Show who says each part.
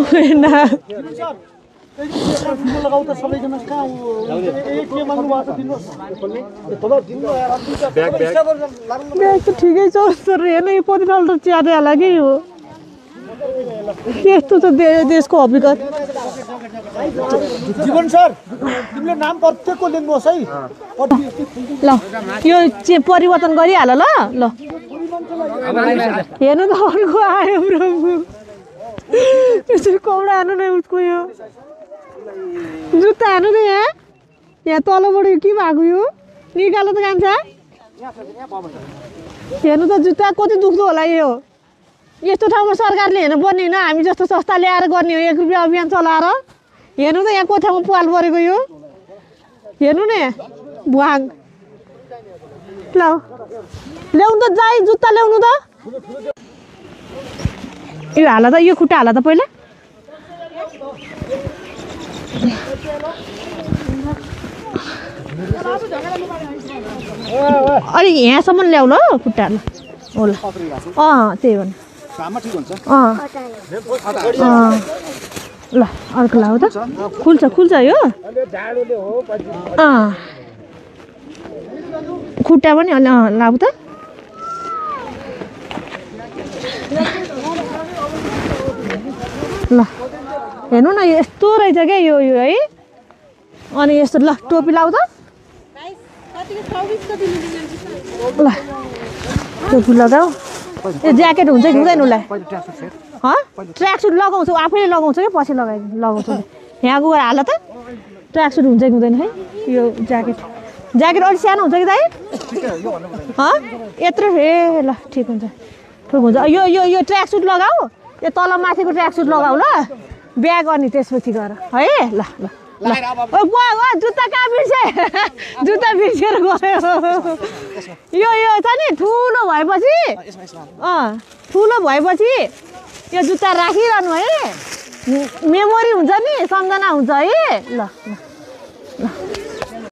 Speaker 1: हुँदैन ब्याग त ठिकै छ तर हेर्न यो पतिलाल त च्यादै होला कि हो यस्तो त देशको हकीकत
Speaker 2: जीवन सर तिमीले नाम प्रत्येकको लेख्नुहोस् है
Speaker 1: ल यो परिवर्तन गरिहाल ल ल हेर्नु त अर्को आयो प्रभु यसरी कौडा हानु नै उसको यो जुत्ता हानु त यहाँ तलबाट के भएको यो निकालो त कान्छ हेर्नु त जुत्ता कति दुख्दो होला यो यस्तो ठाउँमा सरकारले हेर्नु पर्ने होइन हामी जस्तो सस्ता ल्याएर गर्ने हो 1 रुपियाँ अभियान चलाएर हेर्नु त यहाँ कोठामा पाल परेको यो हेर्नु न यहाँ भुवाङ ल ल्याउनु त जाई जुत्ता ल्याउनु त यो हाल त यो खुट्टा हाल त पहिला अलि यहाँसम्म ल्याउ ल खुट्टा होला त्यही भन ल अर्को लाऊ त खुल्छ यो खुट्टा पनि लाऊ त ल हेर्नु न यस्तो रहेछ क्या यो है अनि यस्तो ल टोपी लाऊ त ल टोपी लगाऊ यो ज्याकेट हुन्छ कि हुँदैन उसलाई ट्र्याक सुट लगाउँछु आफैले लगाउँछु कि पछि लगाउँछु यहाँ गएर हाल त ट्र्याक सुट हुन्छ कि हुँदैन है यो ज्याकेट अलिक सानो हुन्छ कि दाइ यत्रो ल ठिक हुन्छ यो ट्र्याक सुट लगाऊ यो तल माथिको ट्र्याक सुट लगाऊ ल ब्याग अनि त्यसपछि गर है ल ल जुत्ता कहाँ बिर्से जुत्ता बिर्सेर गयो यो छ नि ठुलो भएपछि यो जुत्ता राखिरहनु है मेमोरी हुन्छ नि सम्झना हुन्छ है ल ल